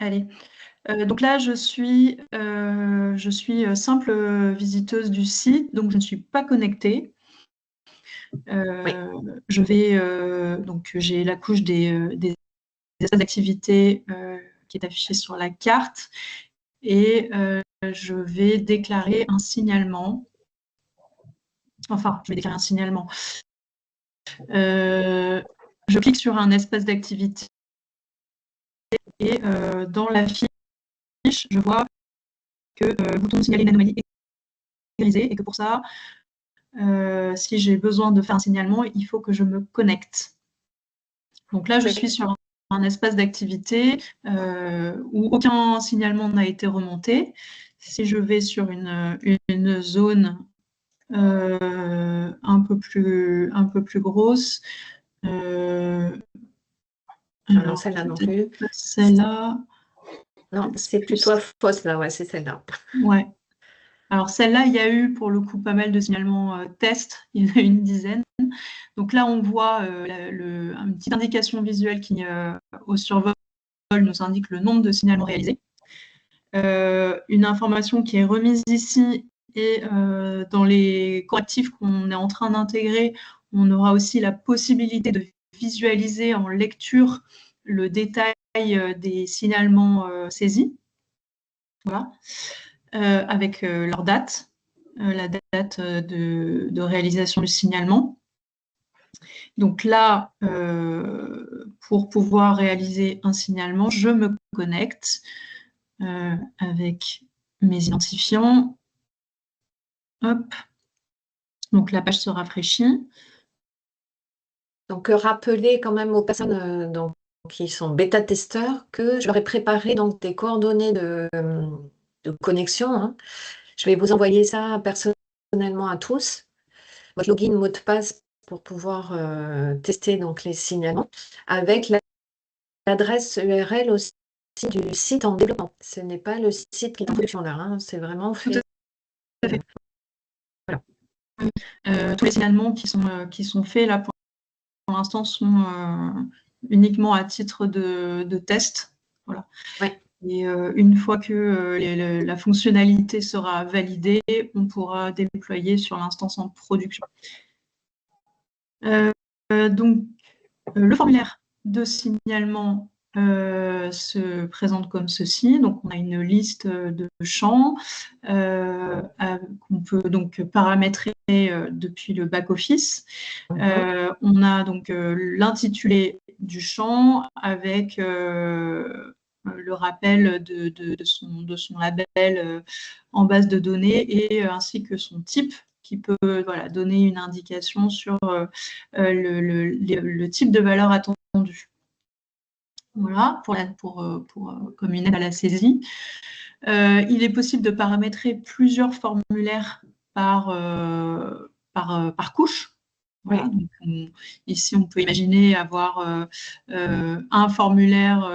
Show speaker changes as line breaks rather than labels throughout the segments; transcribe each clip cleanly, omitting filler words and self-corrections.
Allez. Donc là, je suis simple visiteuse du site, donc je ne suis pas connectée.
Oui.
Je vais donc j'ai la couche des espaces d'activité qui est affichée sur la carte et je vais déclarer un signalement. Enfin, je vais déclarer un signalement. Je clique sur un espace d'activité et dans la fiche, je vois que le bouton signaler une anomalie est grisé et que pour ça, si j'ai besoin de faire un signalement, il faut que je me connecte. Donc là, je suis sur un espace d'activité où aucun signalement n'a été remonté. Si je vais sur une zone un peu plus grosse,
non, celle-là non plus.
Celle-là.
Non, c'est plutôt fausse là, ouais, c'est celle-là.
Ouais. Alors celle-là, il y a eu pour le coup pas mal de signalements tests, il y en a une dizaine. Donc là, on voit une petite indication visuelle qui, au survol, nous indique le nombre de signalements réalisés. Une information qui est remise ici et dans les correctifs qu'on est en train d'intégrer, on aura aussi la possibilité de visualiser en lecture le détail des signalements saisis. Voilà. Avec leur date, la date de réalisation du signalement. Donc là, pour pouvoir réaliser un signalement, je me connecte avec mes identifiants. Hop. Donc la page se rafraîchit.
Donc rappeler quand même aux personnes qui sont bêta-testeurs que je leur ai préparé donc, des coordonnées de connexion. Hein. Je vais vous envoyer ça personnellement à tous. Votre login, mot de passe pour pouvoir tester donc, les signalements avec l'adresse URL aussi du site en développement. Ce n'est pas le site qui est en production là, hein. C'est vraiment fait.
Tout à fait. Voilà. Tous les signalements qui sont faits là pour l'instant sont uniquement à titre de test. Voilà.
Ouais.
Et une fois que la fonctionnalité sera validée, on pourra déployer sur l'instance en production. Donc, le formulaire de signalement se présente comme ceci. Donc, on a une liste de champs qu'on peut donc paramétrer depuis le back-office. On a donc l'intitulé du champ avec le rappel de son label en base de données et ainsi que son type qui peut donner une indication sur le type de valeur attendue. Voilà, comme une aide à la saisie. Il est possible de paramétrer plusieurs formulaires par couche. Voilà, donc ici, on peut imaginer avoir un formulaire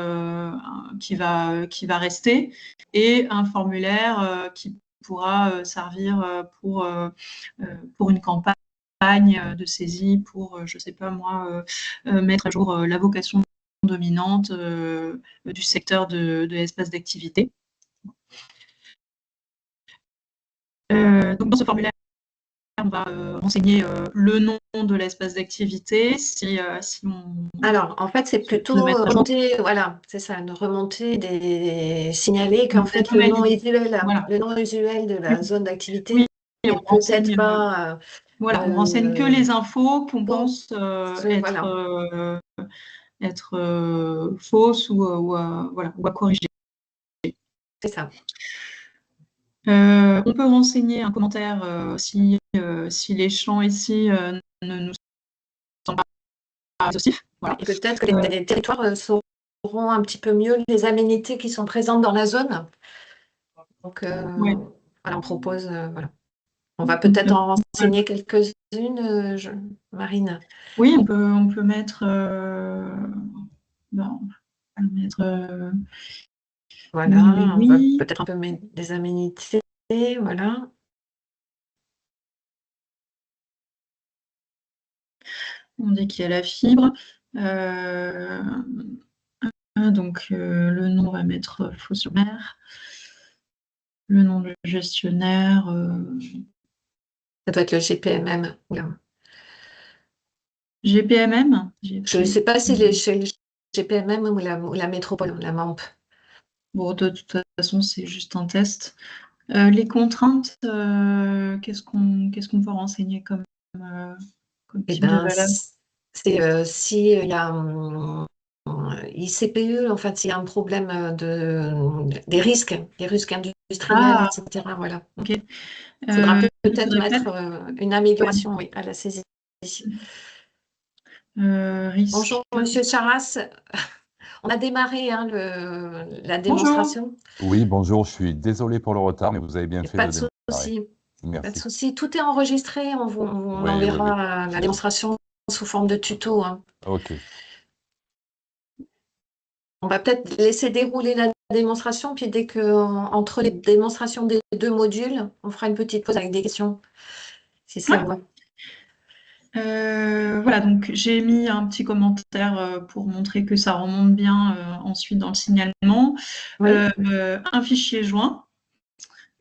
qui va rester et un formulaire qui pourra servir pour une campagne de saisie, pour, je ne sais pas moi, mettre à jour la vocation dominante du secteur de l'espace d'activité. Donc dans ce formulaire, on va renseigner le nom de l'espace d'activité.
Alors, en fait, c'est plutôt remonter, voilà, c'est ça, une remontée signaler qu'en fait, le nom usuel de la zone d'activité
oui,
n'est peut-être pas...
voilà, on renseigne que les infos qu'on pense être fausses ou à corriger.
C'est ça.
On peut renseigner un commentaire si les champs ici ne nous semblent pas exhaustifs. Voilà.
Et peut-être que les territoires sauront un petit peu mieux les aménités qui sont présentes dans la zone. Donc, voilà, on propose... voilà. On va peut-être en renseigner quelques-unes, Marine.
Oui, on peut mettre...
voilà, on va peut-être un peu mettre des aménités, voilà.
On dit qu'il y a la fibre. Donc, le nom, on va mettre Fos-sur-Mer. Le nom du gestionnaire.
Ça doit être le GPMM.
GPMM?
Je ne sais pas si chez le GPMM ou la métropole, la MAMP.
Bon, de toute façon, c'est juste un test. Les contraintes, qu'est-ce qu'on peut renseigner comme type de valeur?
C'est s'il y a ICPE, en fait, s'il y a un problème des risques industriels, etc. Voilà.
Ok.
Il faudra peut-être
faudrait
mettre une amélioration à la saisie.
Risque.
Bonjour, Monsieur Charras. On a démarré la démonstration.
Oui, bonjour, je suis désolé pour le retard, mais vous avez bien fait
Pas
de
de
démarrer.
souci.
Merci.
Pas de souci. Tout est enregistré. On
Oui,
enverra la démonstration sous forme de tuto.
Ok.
On va peut-être laisser dérouler la démonstration, puis dès que entre les démonstrations des 2 modules, on fera une petite pause avec des questions, si ça va.
Voilà, donc j'ai mis un petit commentaire pour montrer que ça remonte bien ensuite dans le signalement.
Oui.
Un fichier joint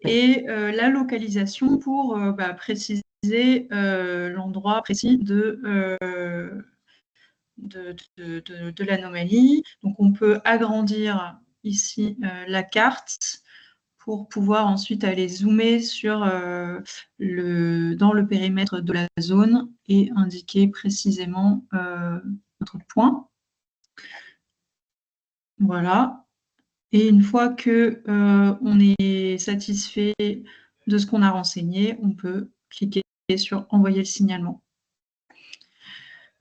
et la localisation pour préciser l'endroit précis de l'anomalie. Donc on peut agrandir ici la carte pour pouvoir ensuite aller zoomer sur dans le périmètre de la zone et indiquer précisément notre point. Voilà. Et une fois que on est satisfait de ce qu'on a renseigné, on peut cliquer sur envoyer le signalement.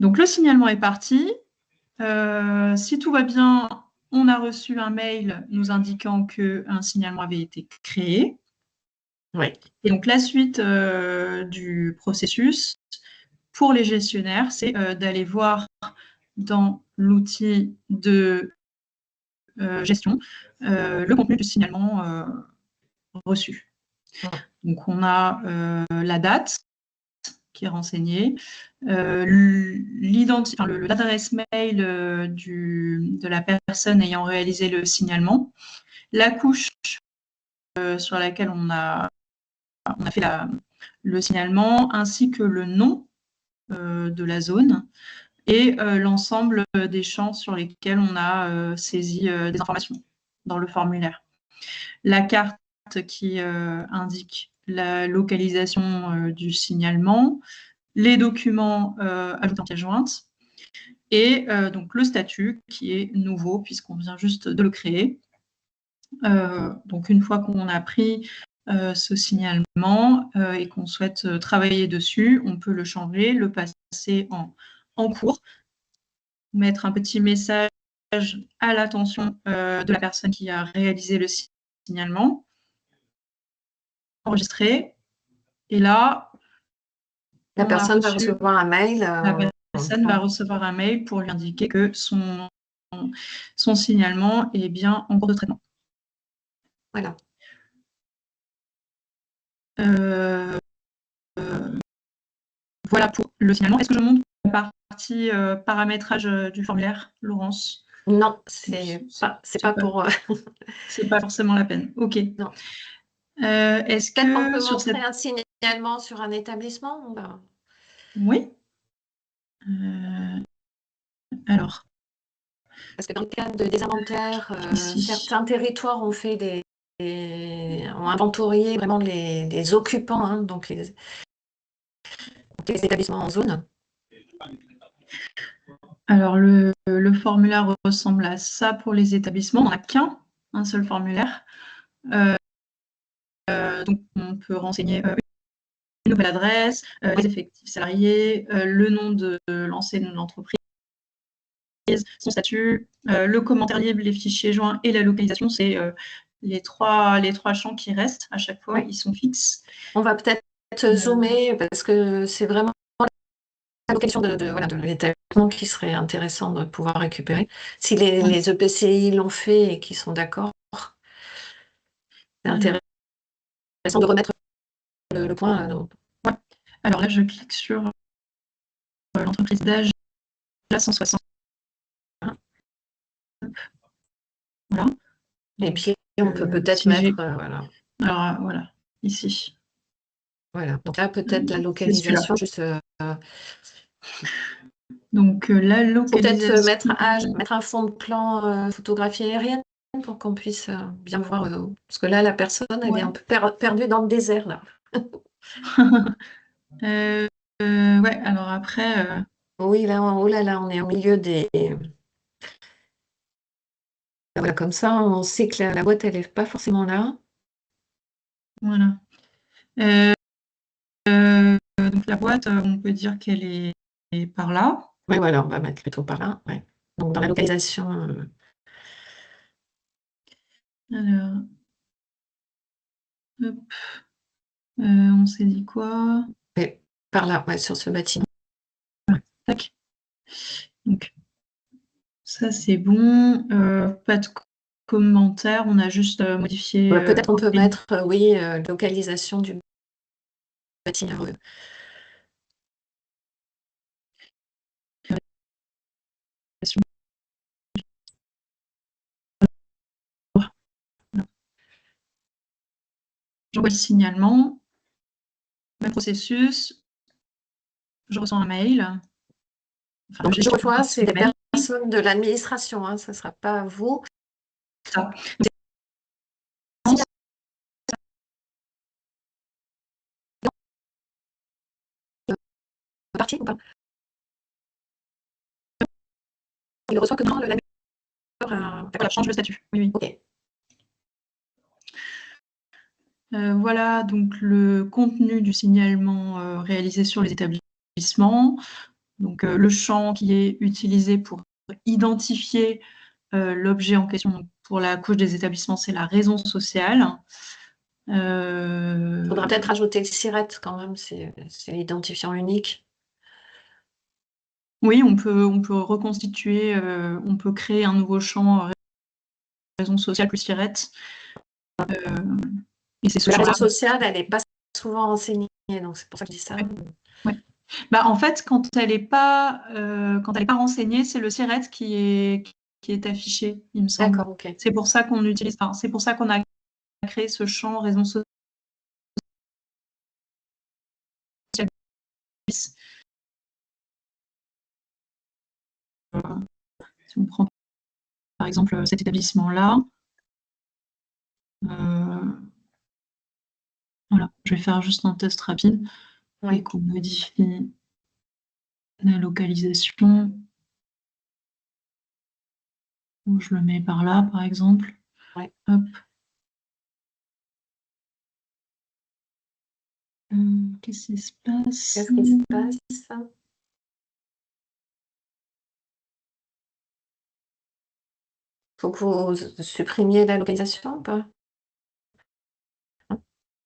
Donc le signalement est parti. Si tout va bien, on a reçu un mail nous indiquant qu'un signalement avait été créé.
Oui.
Et donc la suite du processus pour les gestionnaires, c'est d'aller voir dans l'outil de gestion le contenu du signalement reçu. Donc on a la date qui est renseignée, l'adresse mail de la personne ayant réalisé le signalement, la couche sur laquelle on a fait le signalement, ainsi que le nom de la zone et l'ensemble des champs sur lesquels on a saisi des informations dans le formulaire. La carte qui indique la localisation du signalement, les documents ajoutés en pièce jointe et donc le statut qui est nouveau puisqu'on vient juste de le créer. Donc une fois qu'on a pris ce signalement et qu'on souhaite travailler dessus, on peut le changer, le passer en cours, mettre un petit message à l'attention de la personne qui a réalisé le signalement, enregistrer, et là,
la personne va recevoir un mail.
La personne va recevoir un mail pour lui indiquer que son signalement est bien en cours de traitement.
Voilà.
Voilà pour le signalement. Est-ce que je montre la partie paramétrage du formulaire, Laurence?
Non, c'est pas pour.
C'est pas forcément la peine. Ok.
Non.
Est-ce
Peut-être qu'on
que
peut
sur
montrer
cette...
un signalement sur un établissement?
Oui. Alors.
Parce que dans le cadre des inventaires, certains territoires ont fait ont inventorié vraiment les occupants, donc les établissements en zone.
Alors, le formulaire ressemble à ça pour les établissements. On n'a un seul formulaire. Donc, on peut renseigner une nouvelle adresse, les effectifs salariés, le nom de l'enseigne de l'entreprise, son statut, le commentaire libre, les fichiers joints et la localisation. C'est les trois champs qui restent à chaque fois. Ils sont fixes.
On va peut-être zoomer parce que c'est vraiment la localisation de l'établissement qui serait intéressant de pouvoir récupérer. Si les EPCI l'ont fait et qu'ils sont d'accord, c'est intéressant de remettre le point.
Ouais. Alors là, je clique sur l'entreprise d'âge, la 160. Voilà.
Et
Donc,
puis, on peut peut-être
si j'ai...
mettre, voilà.
Alors, voilà, ici.
Voilà. Donc là, peut-être la
C'est celui-là.
localisation, juste
Donc, la
faut peut-être
localisation...
mettre un fond de plan photographie aérienne pour qu'on puisse bien voir. Parce que là, la personne, elle est
Ouais.
un peu perdue dans le désert, là.
Ouais, alors après...
Oui, là, oh là là, on est au milieu des... Voilà, comme ça, on sait que la boîte, elle n'est pas forcément là.
Voilà. Donc, la boîte, on peut dire qu'elle est par là.
Oui, voilà, on va mettre plutôt par là. Ouais. Donc, dans la localisation...
Alors, hop. On s'est dit quoi?
ouais, par là, ouais, sur ce bâtiment.
Tac. Donc, ça, c'est bon. Pas de commentaires. On a juste modifié...
Ouais, peut-être on peut mettre, oui, localisation du bâtiment.
J'envoie le signalement. Même processus. Je reçois un mail. Enfin,
Donc, je reçois, c'est les
mail.
personnes de l'administration, hein, ça ne sera pas vous.
Ça.
Parti ou pas? Il reçoit que dans le
D'accord, change le statut. Oui, oui.
Ok.
Voilà donc le contenu du signalement réalisé sur les établissements. Donc le champ qui est utilisé pour identifier l'objet en question. Donc, pour la couche des établissements, c'est la raison sociale.
Il faudra peut-être rajouter le SIRET quand même, c'est l'identifiant unique.
Oui, on peut reconstituer, on peut créer un nouveau champ raison sociale plus SIRET. Et c'est ce
La raison
champ-là.
sociale, elle n'est pas souvent renseignée, donc c'est pour ça que je dis ça.
Ouais. Bah, en fait, quand elle n'est pas renseignée, c'est le SIRET qui est affiché, il me semble.
D'accord, ok.
C'est pour ça qu'on utilise, enfin, c'est pour ça qu'on a créé ce champ raison sociale. Si on prend par exemple cet établissement-là, voilà, je vais faire juste un test rapide et qu'on modifie la localisation. Donc, je le mets par là, par exemple.
Ouais.
Hop. Qu'est-ce qui se passe?
Qu'est-ce qui se passe? Faut que vous supprimiez la localisation ou pas?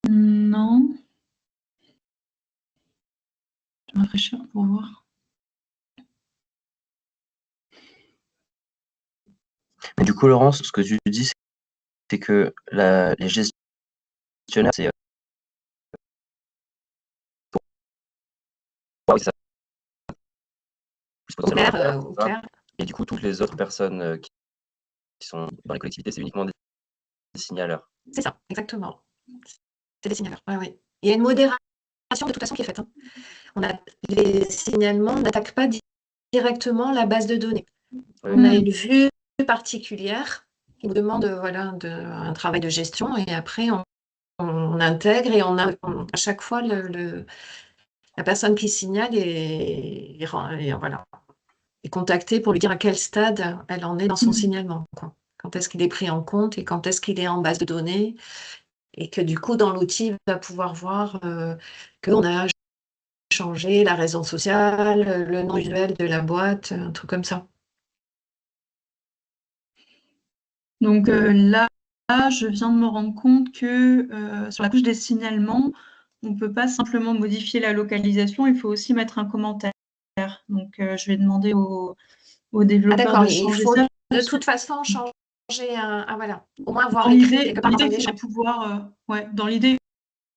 Non. Je vais rafraîchir pour voir.
Mais du coup, Laurence, ce que tu dis, c'est que les gestionnaires, c'est ça.
Au clair.
Et du coup, toutes les autres personnes qui sont dans les collectivités, c'est uniquement des signaleurs.
C'est ça, exactement. C'est des signaleurs. Ouais, ouais. Il y a une modération de toute façon qui est faite. Hein. Les signalements n'attaquent pas directement la base de données. On a une vue particulière qui nous demande voilà, un travail de gestion et après on intègre et à chaque fois la personne qui signale voilà, est contactée pour lui dire à quel stade elle en est dans son signalement. Quoi. Quand est-ce qu'il est pris en compte et quand est-ce qu'il est en base de données et que du coup dans l'outil il va pouvoir voir qu'on a changé la raison sociale, le nom usuel de la boîte, un truc comme ça.
Donc là, je viens de me rendre compte que sur la couche des signalements, on ne peut pas simplement modifier la localisation, il faut aussi mettre un commentaire. Donc je vais demander aux développeurs de changer ça.
De toute façon changer voilà, au moins avoir
dans
écrit
l'idée,
quelque part dans un échange.
dans l'idée,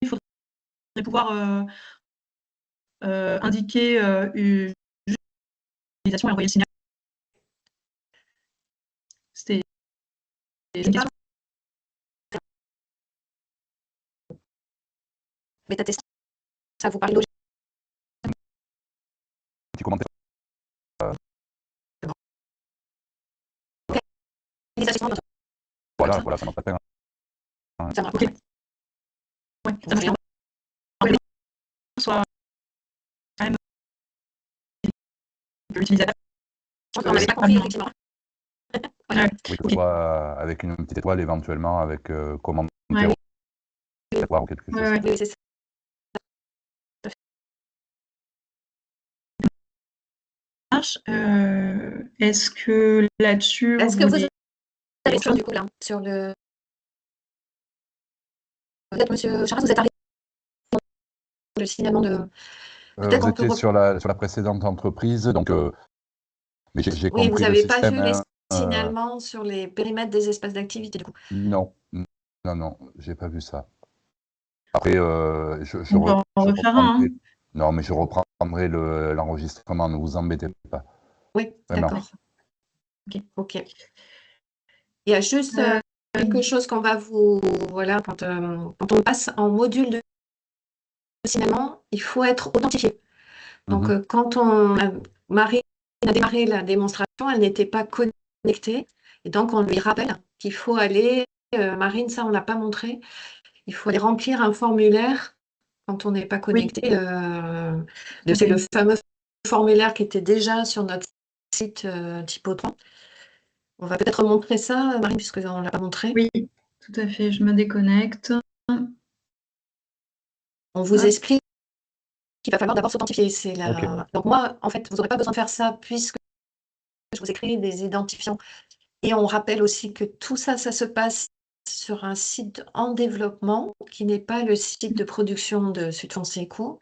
il faudrait pouvoir indiquer une localisation et envoyer le signal. C'était indications.
Bêta-test, ça vous parle logique?
Petit commentaire.
Ok. Les ajustements,
Voilà, voilà, ça m'a pas peine.
ça marche.
Ok. Ouais, ça marche bien. Soit quand même l'utilisateur.
On n'avait pas compris, effectivement. Voilà.
Ouais.
Oui, que ce
Ok.
soit avec une petite étoile, éventuellement, avec commentaire
Ouais.
ou quelque chose.
Ouais, ouais.
Oui, c'est ça.
Est-ce que là-dessus,
Est-ce que vous
voulez
avez du coup là sur le. Peut-être, Monsieur Charras, vous êtes arrivé sur le signalement de. Peut-être
Vous
on peut.
étiez sur la précédente entreprise, donc mais j'ai
Oui, vous
compris le
n'avez pas
système.
vu les
Hein,
signalements sur les périmètres des espaces d'activité, du coup.
non, non, j'ai pas vu ça. Après, je
on peut en refaire un,
reprendrai.
hein.
Non, mais je reprendrai l'enregistrement, ne vous embêtez pas.
Oui,
Vraiment.
d'accord. Ok. Il y a juste quelque chose qu'on va vous. Voilà, quand on passe en module de signalement, il faut être authentifié. Donc, quand Marie a démarré la démonstration, elle n'était pas connectée. Et donc, on lui rappelle qu'il faut aller, Marine, ça, on ne l'a pas montré, il faut aller remplir un formulaire quand on n'est pas connecté. C'est le fameux formulaire qui était déjà sur notre site Typo3. On va peut-être montrer ça, Marine, puisqu'on ne l'a pas montré.
Oui, tout à fait. Je me déconnecte.
On vous
Hop.
explique qu'il va falloir d'abord s'authentifier.
Ok.
Donc moi, en fait, vous n'aurez pas besoin de faire ça puisque je vous ai créé des identifiants. Et on rappelle aussi que tout ça, ça se passe sur un site en développement qui n'est pas le site de production de Sud Foncier Eco.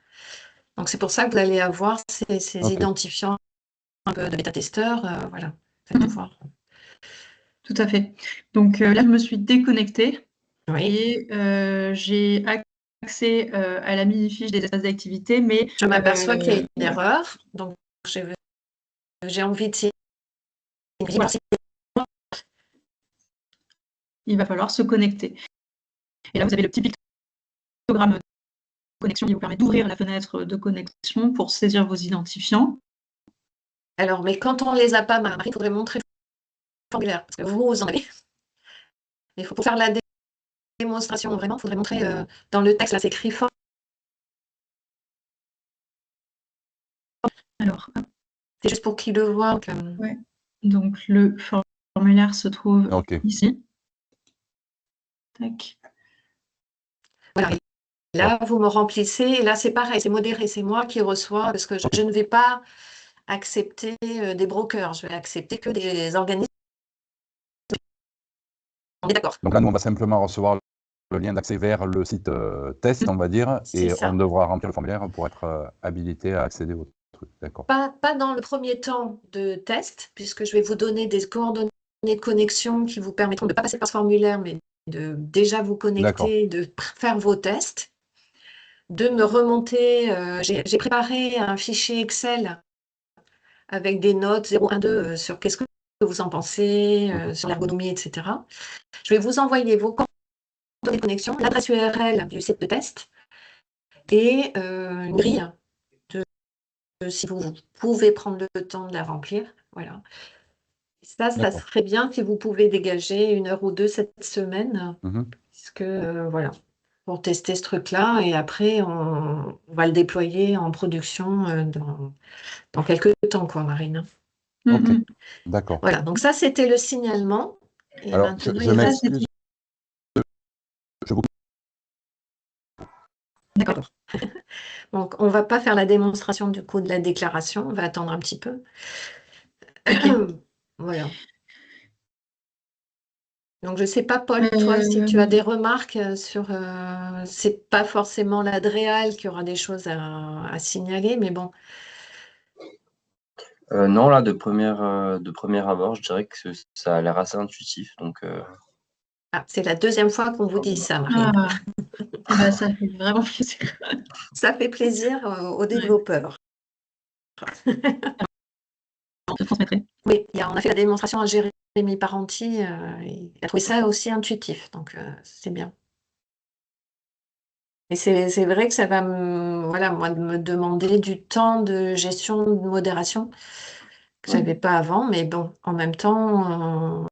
Donc c'est pour ça que vous allez avoir ces
Ok.
identifiants un peu de bêta-testeurs. Voilà, vous allez pouvoir.
Tout à fait. Donc là, je me suis déconnectée
Oui.
et j'ai accès à la mini-fiche des espaces d'activité, mais
Je m'aperçois qu'il y a une erreur. Donc j'ai envie de signer.
Il va falloir se connecter. Et là, vous avez le petit pictogramme de connexion qui vous permet d'ouvrir la fenêtre de connexion pour saisir vos identifiants.
Alors, mais quand on ne les a pas, Marie, il faudrait montrer le formulaire, parce que vous en avez. Il faut pour faire la démonstration, vraiment, il faudrait montrer dans le texte, là, c'est écrit fort.
Alors,
C'est juste pour qu'ils le voient.
ouais. Donc, le formulaire se trouve ici. Tac.
Voilà. Et là, vous me remplissez. Et là, c'est pareil, c'est modéré. C'est moi qui reçois, parce que je ne vais pas accepter des brokers. Je vais accepter que des organismes. On est d'accord.
Donc là, nous, on va simplement recevoir le lien d'accès vers le site test, on va dire, et
ça.
on devra remplir le formulaire pour être habilité à accéder au truc. D'accord.
Pas dans le premier temps de test, puisque je vais vous donner des coordonnées de connexion qui vous permettront de ne pas passer par ce formulaire, mais de déjà vous connecter, de faire vos tests, de me remonter. J'ai préparé un fichier Excel avec des notes 0, 1, 2 sur qu'est-ce que vous en pensez, sur l'ergonomie, etc. Je vais vous envoyer vos coordonnées de connexion, l'adresse URL du site de test et une grille si vous pouvez prendre le temps de la remplir. Voilà. Ça serait bien si vous pouvez dégager 1 heure ou 2 cette semaine, puisque voilà, pour tester ce truc-là, et après on va le déployer en production dans quelques temps, quoi, Marine.
Ok, d'accord.
Voilà, donc ça c'était le signalement. Et
alors,
maintenant,
je m'excuse.
D'accord. Donc on va pas faire la démonstration du coup de la déclaration, on va attendre un petit peu. Voilà. Donc, je ne sais pas, Paul, toi, si tu as des remarques sur. C'est pas forcément l'Adréal qui aura des choses à signaler, mais bon.
Non, là, de premier abord, je dirais que ça a l'air assez intuitif. Donc,
Ah, c'est la deuxième fois qu'on vous dit ça, Marine.
Ça fait vraiment plaisir.
Ça fait plaisir aux développeurs.
Je transmettrai.
Oui, on a fait la démonstration à gérer Rémi Parenti, il a trouvé ça aussi intuitif, donc c'est bien. Et c'est vrai que ça va voilà, moi, me demander du temps de gestion, de modération que j'avais pas avant, mais bon, en même temps,